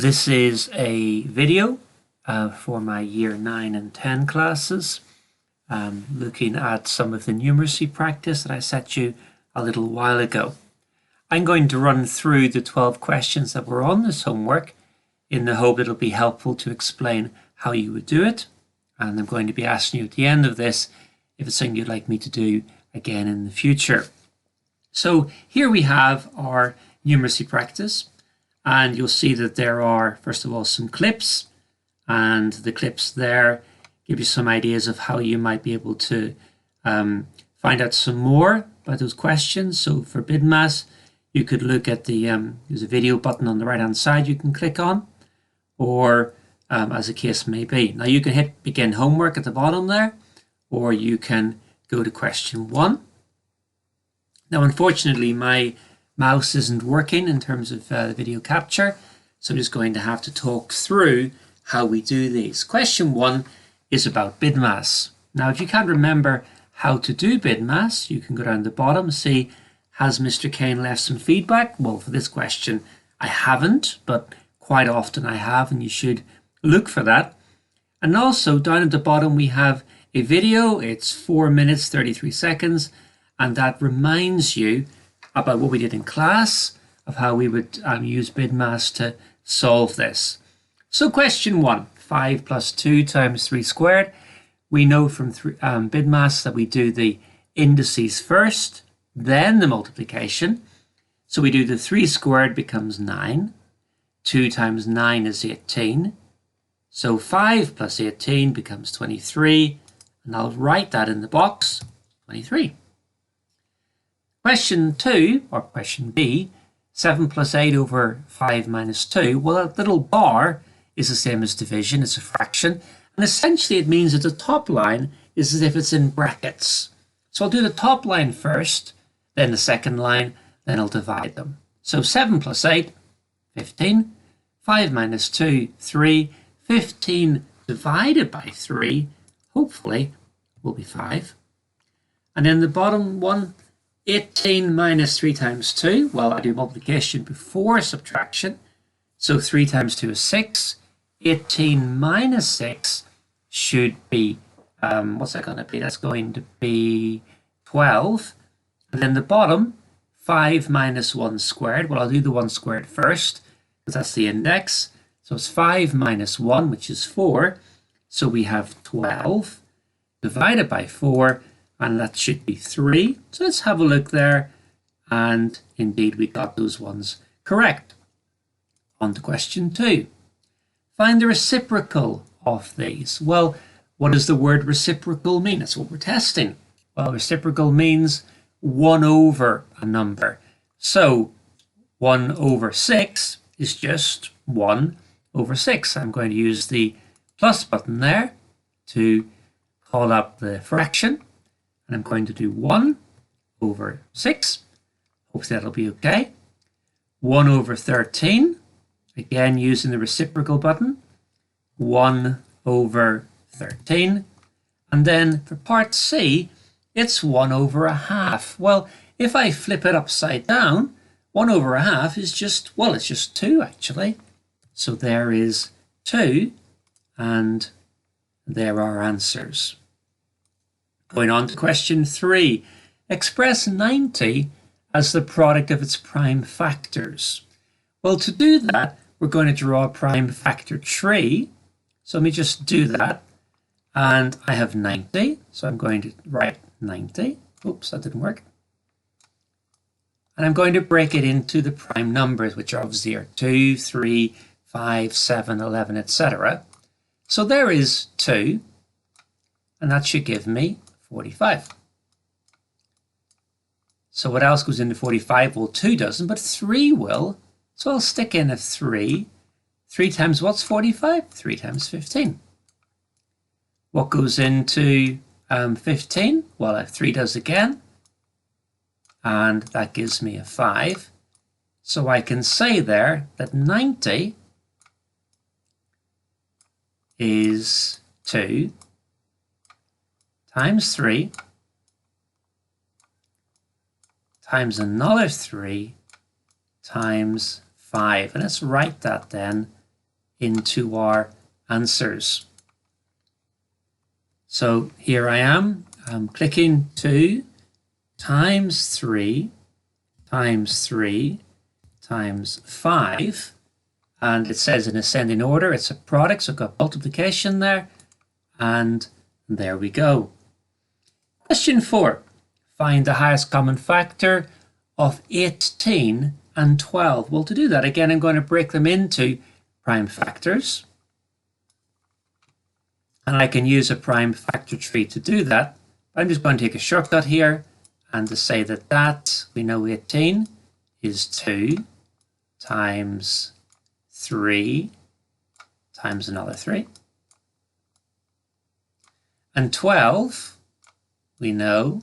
This is a video for my Year 9 and 10 classes, looking at some of the numeracy practice that I set you a little while ago. I'm going to run through the 12 questions that were on this homework in the hope it'll be helpful to explain how you would do it. And I'm going to be asking you at the end of this if it's something you'd like me to do again in the future. So here we have our numeracy practice. And you'll see that there are, first of all, some clips, and the clips there give you some ideas of how you might be able to find out some more about those questions. So for BidMaths, you could look at the, there's a video button on the right hand side you can click on, or as the case may be. Now you can hit begin homework at the bottom there, or you can go to question 1. Now unfortunately my mouse isn't working in terms of the video capture, so I'm just going to have to talk through how we do these. Question 1 is about BidMaths. Now if you can't remember how to do BidMaths, you can go down the bottom, see has Mr Kane left some feedback? Well, for this question I haven't, but quite often I have, and you should look for that. And also down at the bottom we have a video. It's 4 minutes 33 seconds, and that reminds you about what we did in class, of how we would use BidMaths to solve this. So question 1, 5 plus 2 times 3 squared. We know from BidMaths that we do the indices first, then the multiplication. So we do the 3 squared becomes 9. 2 times 9 is 18. So 5 plus 18 becomes 23. And I'll write that in the box, 23. Question 2, or question B, 7 plus 8 over 5 minus 2. Well, that little bar is the same as division. It's a fraction. And essentially it means that the top line is as if it's in brackets. So I'll do the top line first, then the second line, then I'll divide them. So 7 plus 8, 15. 5 minus 2, 3. 15 divided by 3, hopefully, will be 5. And then the bottom one, 18 minus 3 times 2. Well, I do multiplication before subtraction. So 3 times 2 is 6. 18 minus 6 should be, what's that going to be? That's going to be 12. And then the bottom, 5 minus 1 squared. Well, I'll do the 1 squared first, because that's the index. So it's 5 minus 1, which is 4. So we have 12 divided by 4. And that should be 3. So let's have a look there. And indeed, we got those ones correct. On to question 2. Find the reciprocal of these. Well, what does the word reciprocal mean? That's what we're testing. Well, reciprocal means 1 over a number. So 1 over 6 is just 1 over 6. I'm going to use the plus button there to call up the fraction. And I'm going to do 1 over 6. Hopefully that'll be okay. 1 over 13. Again, using the reciprocal button. 1 over 13. And then for part C, it's 1 over a half. Well, if I flip it upside down, 1 over a half is just, well, it's just 2 actually. So there is 2, and there are our answers. Going on to question 3. Express 90 as the product of its prime factors. Well, to do that, we're going to draw a prime factor tree. So let me just do that. And I have 90. So I'm going to write 90. Oops, that didn't work. And I'm going to break it into the prime numbers, which obviously are 2, 3, 5, 7, 11, etc. So there is 2. And that should give me 45. So what else goes into 45? Well, 2 doesn't, but 3 will. So I'll stick in a 3. 3 times what's 45? 3 times 15. What goes into 15? Well, a 3 does again. And that gives me a 5. So I can say there that 90 is 2 times 3 times another 3 times 5. And let's write that then into our answers. So here I am. I'm clicking 2 times 3 times 3 times 5. And it says in ascending order, it's a product, so I've got multiplication there. And there we go. Question 4. Find the highest common factor of 18 and 12. Well, to do that, again, I'm going to break them into prime factors. And I can use a prime factor tree to do that. I'm just going to take a shortcut here and to say that we know 18 is 2 times 3 times another 3. And 12, we know,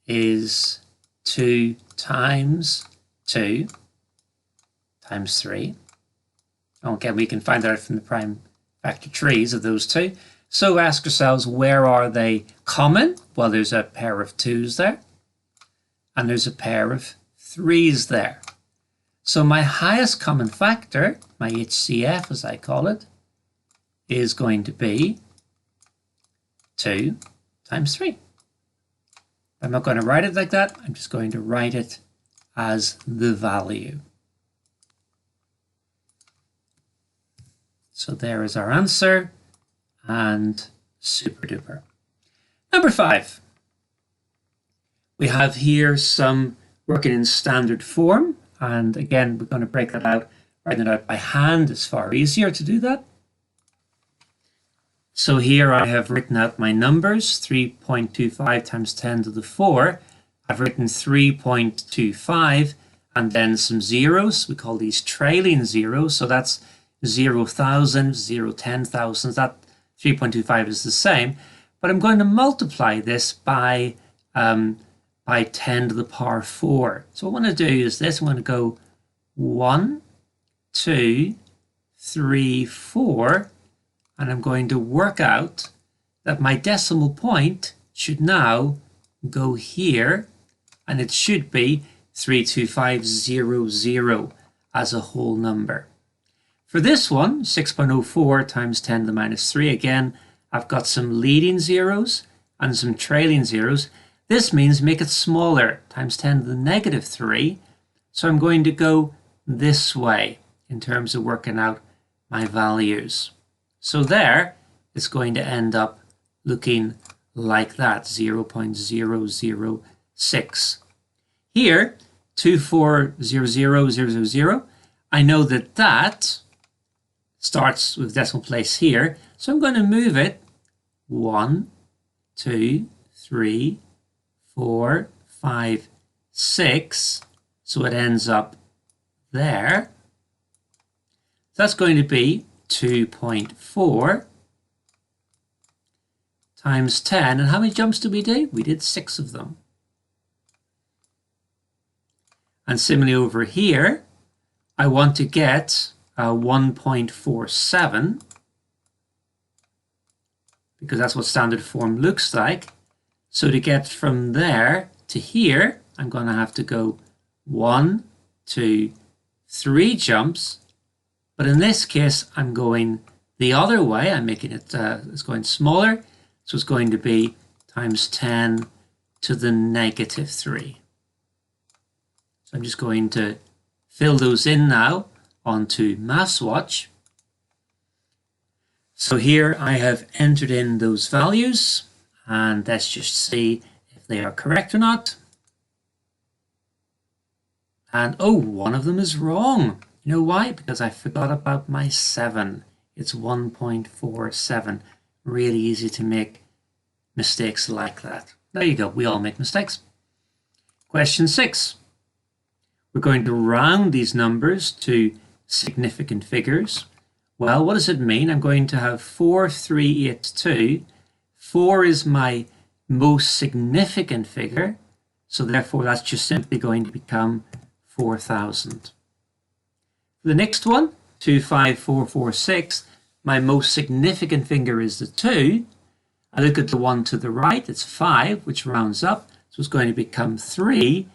is 2 times 2 times 3. Okay, we can find that out from the prime factor trees of those two. So ask yourselves, where are they common? Well, there's a pair of 2's there, and there's a pair of 3's there. So my highest common factor, my HCF as I call it, is going to be 2 times 3. I'm not going to write it like that. I'm just going to write it as the value. So there is our answer, and super duper. Number 5. We have here some working in standard form, and again we're going to break that out. Writing it out by hand is far easier to do that. So here I have written out my numbers, 3.25 times 10 to the 4. I've written 3.25 and then some zeros. We call these trailing zeros. So that's 0,000, 0,10,000. That 3.25 is the same. But I'm going to multiply this by 10 to the power 4. So what I'm going to do is this. I'm going to go 1, 2, 3, 4. And I'm going to work out that my decimal point should now go here, and it should be 32500 as a whole number. For this one, 6.04 times 10 to the minus 3, again, I've got some leading zeros and some trailing zeros. This means make it smaller, times 10 to the negative 3. So I'm going to go this way in terms of working out my values. So there, it's going to end up looking like that, 0.0006. Here, 2400000, I know that that starts with decimal place here, so I'm going to move it 1, 2, 3, 4, 5, 6, so it ends up there. That's going to be 2.4 times 10. And how many jumps did we do? We did 6 of them. And similarly over here, I want to get 1.47 because that's what standard form looks like. So to get from there to here, I'm going to have to go 1, 2, 3 jumps. But in this case, I'm going the other way. I'm making it, it's going smaller. So it's going to be times 10 to the negative 3. So I'm just going to fill those in now onto MathsWatch. So here I have entered in those values, and let's just see if they are correct or not. And oh, one of them is wrong. You know why? Because I forgot about my 7. It's 1.47. Really easy to make mistakes like that. There you go. We all make mistakes. Question 6. We're going to round these numbers to significant figures. Well, what does it mean? I'm going to have 4382. 4 is my most significant figure. So therefore, that's just simply going to become 4,000. The next one, 25446, my most significant figure is the 2. I look at the one to the right, it's 5, which rounds up. So it's going to become 3.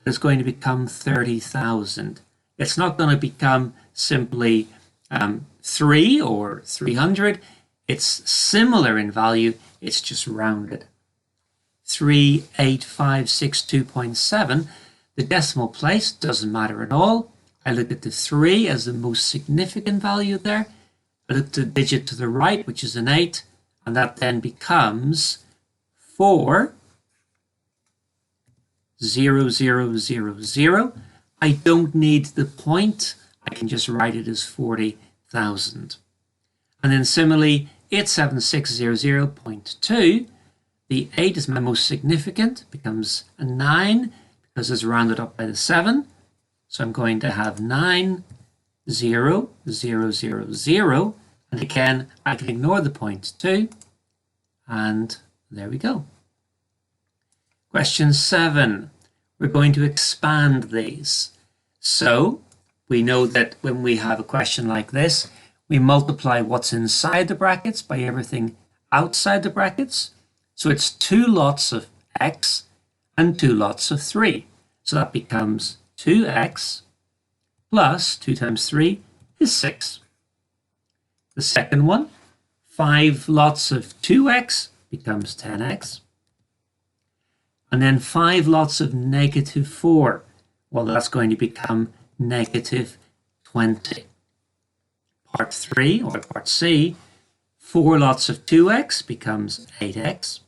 It's going to become 30,000. It's not going to become simply 3 or 300, it's similar in value, it's just rounded. 38562.7, the decimal place doesn't matter at all. I look at the 3 as the most significant value there. I look at the digit to the right, which is an 8, and that then becomes 40000. I don't need the point. I can just write it as 40,000. And then similarly, 87600.2, the 8 is my most significant, becomes a 9 because it's rounded up by the 7. So I'm going to have 90000. And again, I can ignore the point too. And there we go. Question 7. We're going to expand these. So we know that when we have a question like this, we multiply what's inside the brackets by everything outside the brackets. So it's 2 lots of x and 2 lots of 3. So that becomes 2x plus 2 times 3 is 6. The second one, 5 lots of 2x becomes 10x. And then 5 lots of negative 4. Well, that's going to become negative 20. Part 3, or part C, 4 lots of 2x becomes 8x.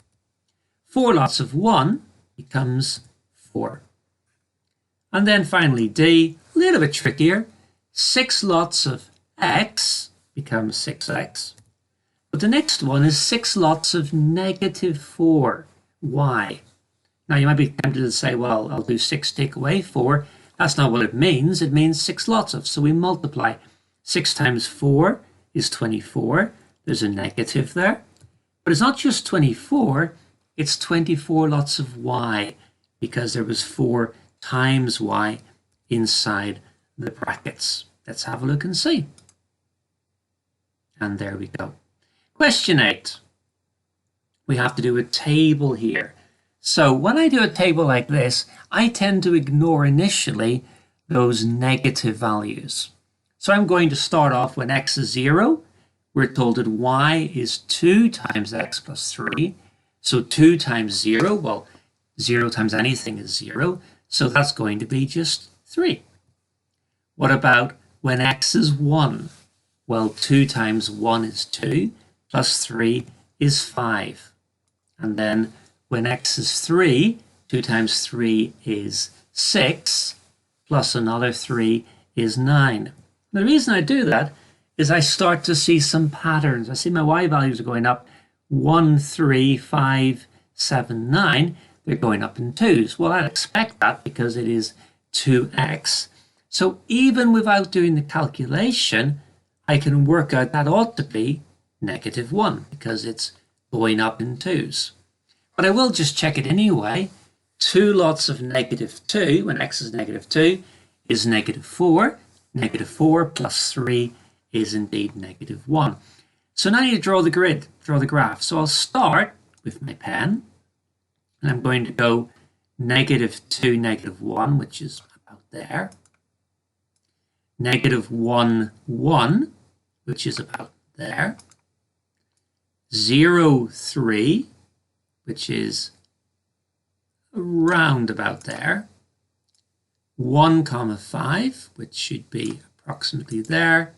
4 lots of 1 becomes 4. And then finally D, a little bit trickier, 6 lots of x becomes 6x. But the next one is 6 lots of negative 4, y. Now you might be tempted to say, well, I'll do 6 take away 4. That's not what it means. It means 6 lots of. So we multiply. 6 times 4 is 24. There's a negative there. But it's not just 24. It's 24 lots of y because there was 4 times y inside the brackets. Let's have a look and see. And there we go. Question 8. We have to do a table here. So when I do a table like this, I tend to ignore initially those negative values. So I'm going to start off when x is 0. We're told that y is 2 times x plus 3. So 2 times 0, well, 0 times anything is 0. So that's going to be just 3. What about when x is 1? Well, 2 times 1 is 2, plus 3 is 5. And then when x is 3, 2 times 3 is 6, plus another 3 is 9. The reason I do that is I start to see some patterns. I see my y values are going up 1, 3, 5, 7, 9. They're going up in 2s. Well, I'd expect that because it is 2x. So even without doing the calculation, I can work out that ought to be negative 1 because it's going up in 2s. But I will just check it anyway. 2 lots of negative 2, when x is negative 2, is negative 4. Negative 4 plus 3 is indeed negative 1. So now I need to draw the grid, draw the graph. So I'll start with my pen. And I'm going to go negative 2, negative 1, which is about there. Negative 1, 1, which is about there. 0, 3, which is around about there. 1, 5, which should be approximately there.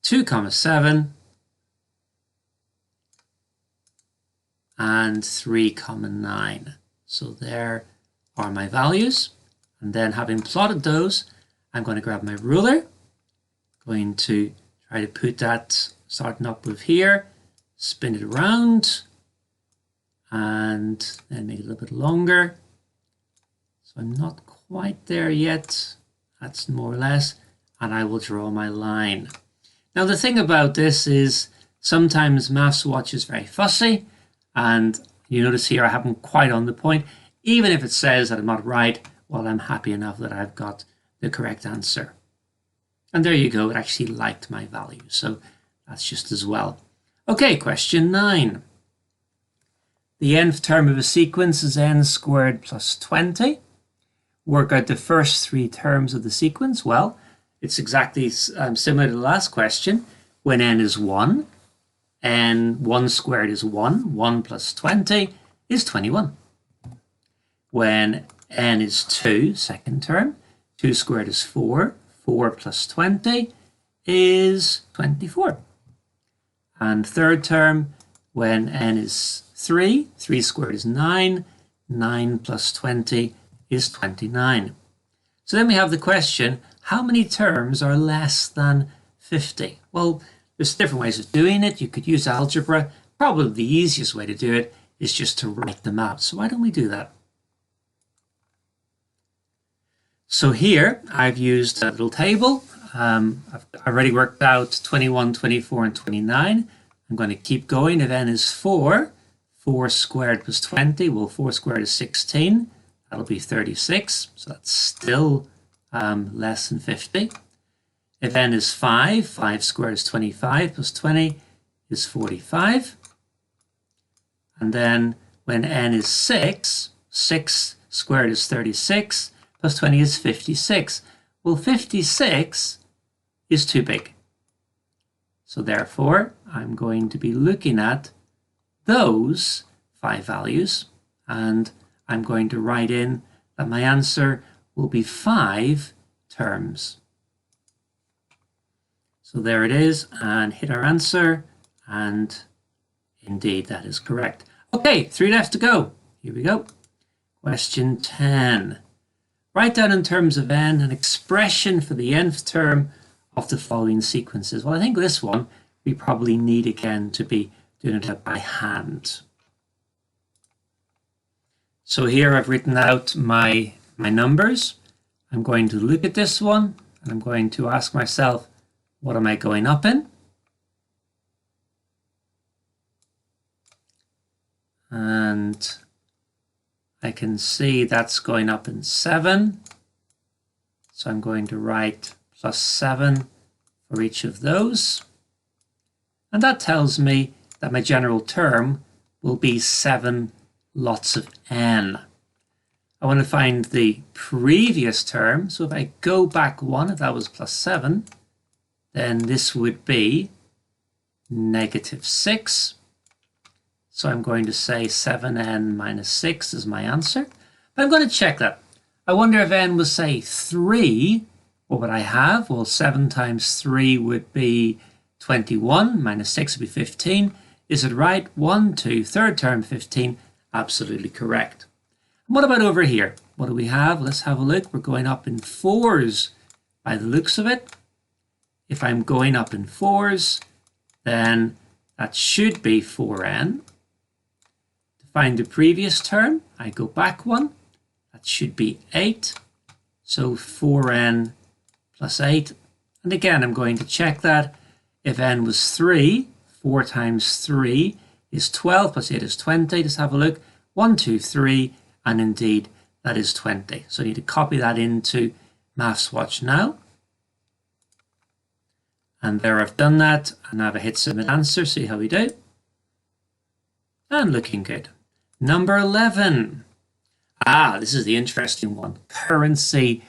2, 7, and 3, 9. So there are my values. And then having plotted those, I'm going to grab my ruler, going to try to put that starting up with here, spin it around, and then make it a little bit longer. So I'm not quite there yet. That's more or less, and I will draw my line. Now the thing about this is sometimes MathsWatch is very fussy, and you notice here I haven't quite on the point. Even if it says that I'm not right, well, I'm happy enough that I've got the correct answer. And there you go, it actually liked my value, so that's just as well. Okay, question 9. The nth term of a sequence is n squared plus 20. Work out the first 3 terms of the sequence. Well, it's exactly similar to the last question. When n is 1, and 1 squared is 1. 1 plus 20 is 21. When n is 2, second term, 2 squared is 4. 4 plus 20 is 24. And third term, when n is 3, 3 squared is 9. 9 plus 20 is 29. So then we have the question, how many terms are less than 50? Well, there's different ways of doing it. You could use algebra. Probably the easiest way to do it is just to write them out. So why don't we do that? So here I've used a little table. I've already worked out 21, 24, and 29. I'm going to keep going. If n is 4, 4 squared plus 20, well, 4 squared is 16. That'll be 36. So that's still less than 50. If n is 5, 5 squared is 25 plus 20 is 45. And then when n is 6, 6 squared is 36 plus 20 is 56. Well, 56 is too big. So therefore, I'm going to be looking at those 5 values, and I'm going to write in that my answer will be 5 terms. So there it is, and hit our answer, and indeed that is correct. Okay, 3 left to go. Here we go. Question 10. Write down in terms of n an expression for the nth term of the following sequences. Well, I think this one we probably need again to be doing it by hand. So here I've written out my numbers. I'm going to look at this one and I'm going to ask myself, what am I going up in? And I can see that's going up in 7. So I'm going to write plus 7 for each of those. And that tells me that my general term will be 7 lots of n. I want to find the previous term. So if I go back 1, if that was plus 7, then this would be negative 6. So I'm going to say 7n minus 6 is my answer. But I'm going to check that. I wonder if n was, say, 3, what would I have? Well, 7 times 3 would be 21, minus 6 would be 15. Is it right? 1, 2, third term, 15. Absolutely correct. And what about over here? What do we have? Let's have a look. We're going up in 4s by the looks of it. If I'm going up in 4s, then that should be 4n. Find the previous term, I go back 1, that should be 8, so 4n plus 8, and again I'm going to check that. If n was 3, 4 times 3 is 12, plus 8 is 20, let's have a look, 1, 2, 3, and indeed that is 20. So I need to copy that into MathsWatch now. And there I've done that, and I have a hit submit answer, see how we do. And looking good. Number 11. This is the interesting one. Currency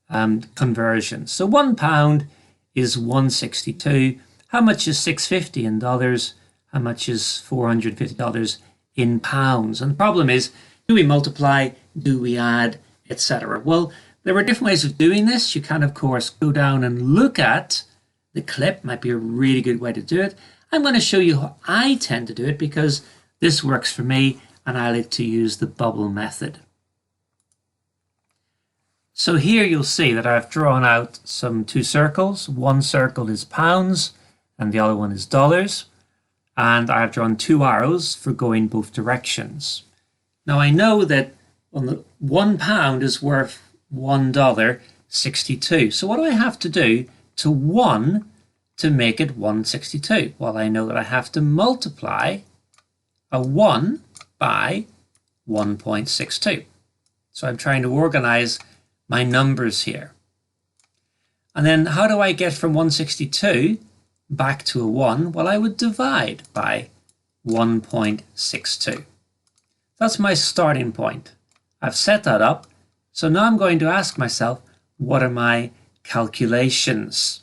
conversion. So £1 is 162. How much is $650 in dollars? How much is $450 in pounds? And the problem is, do we multiply? Do we add? Etc. Well, there are different ways of doing this. You can, of course, go down and look at the clip. Might be a really good way to do it. I'm going to show you how I tend to do it because this works for me. And I like to use the bubble method. So here you'll see that I've drawn out some 2 circles. One circle is pounds and the other one is dollars. And I've drawn 2 arrows for going both directions. Now I know that £1 is worth $1.62. So what do I have to do to 1 to make it 162? Well, I know that I have to multiply a 1 by 1.62. So I'm trying to organize my numbers here. And then how do I get from 162 back to a 1? Well, I would divide by 1.62. That's my starting point. I've set that up. So now I'm going to ask myself, what are my calculations.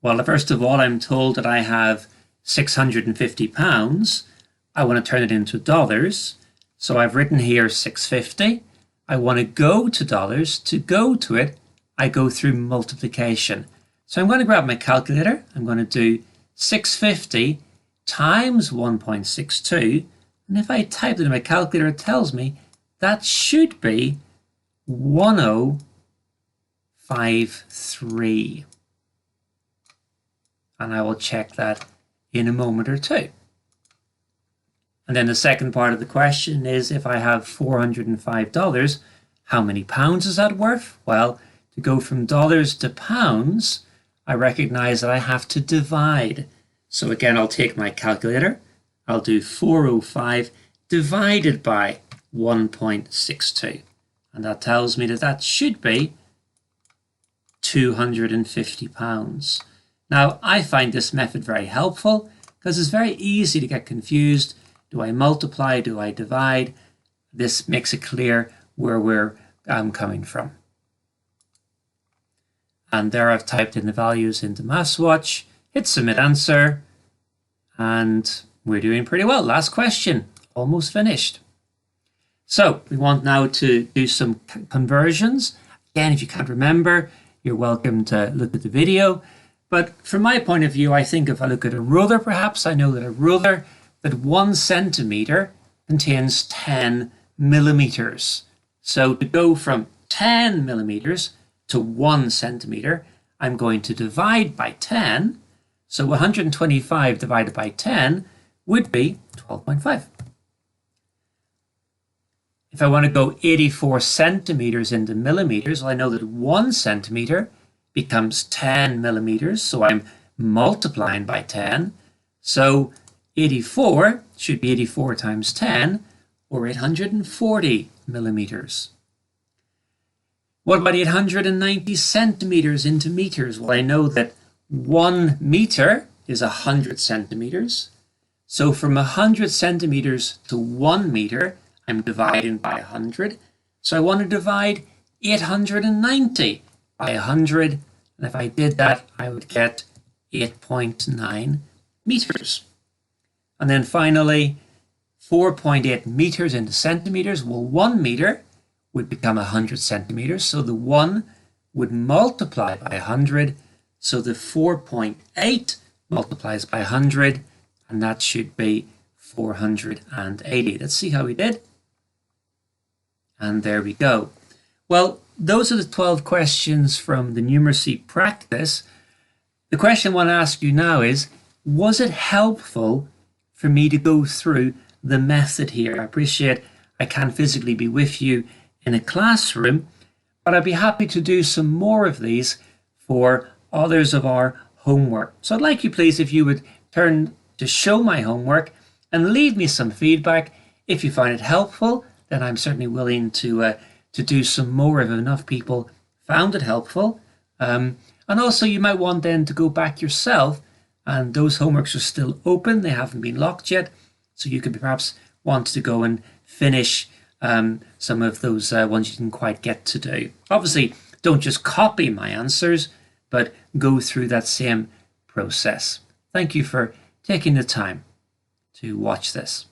Well, first of all, I'm told that I have £650. I want to turn it into dollars. So I've written here 650. I want to go to dollars. To go to it, I go through multiplication. So I'm going to grab my calculator. I'm going to do 650 times 1.62. And if I type it in my calculator, it tells me that should be 1053. And I will check that in a moment or two. And then the second part of the question is, if I have $405, how many pounds is that worth? Well, to go from dollars to pounds, I recognize that I have to divide. So again, I'll take my calculator. I'll do 405 divided by 1.62. And that tells me that that should be 250 pounds. Now, I find this method very helpful because it's very easy to get confused. Do I multiply? Do I divide? This makes it clear where we're coming from. And there I've typed in the values into MathsWatch, hit submit answer, and we're doing pretty well. Last question, almost finished. So we want now to do some conversions. Again, if you can't remember, you're welcome to look at the video. But from my point of view, I think if I look at a ruler, perhaps, I know that a ruler, that 1 centimeter contains 10 millimeters. So to go from 10 millimeters to 1 centimeter, I'm going to divide by 10. So 125 divided by 10 would be 12.5. If I want to go 84 centimeters into millimeters, well, I know that 1 centimeter becomes 10 millimeters, so I'm multiplying by 10. So 84 should be 84 times 10, or 840 millimeters. What about 890 centimeters into meters? Well, I know that 1 meter is 100 centimeters. So from 100 centimeters to 1 meter, I'm dividing by 100. So I want to divide 890 by 100. And if I did that, I would get 8.9 meters. And then finally, 4.8 meters into centimeters. Well, 1 meter would become 100 centimeters. So the 1 would multiply by 100. So the 4.8 multiplies by 100. And that should be 480. Let's see how we did. And there we go. Well, those are the 12 questions from the numeracy practice. The question I want to ask you now is, was it helpful for me to go through the method here? I appreciate I can't physically be with you in a classroom, but I'd be happy to do some more of these for others of our homework. So I'd like you, please, if you would turn to Show My Homework and leave me some feedback. If you find it helpful, then I'm certainly willing to do some more if enough people found it helpful. And also you might want then to go back yourself, and those homeworks are still open. They haven't been locked yet. So you could perhaps want to go and finish some of those ones you didn't quite get to do. Obviously, don't just copy my answers, but go through that same process. Thank you for taking the time to watch this.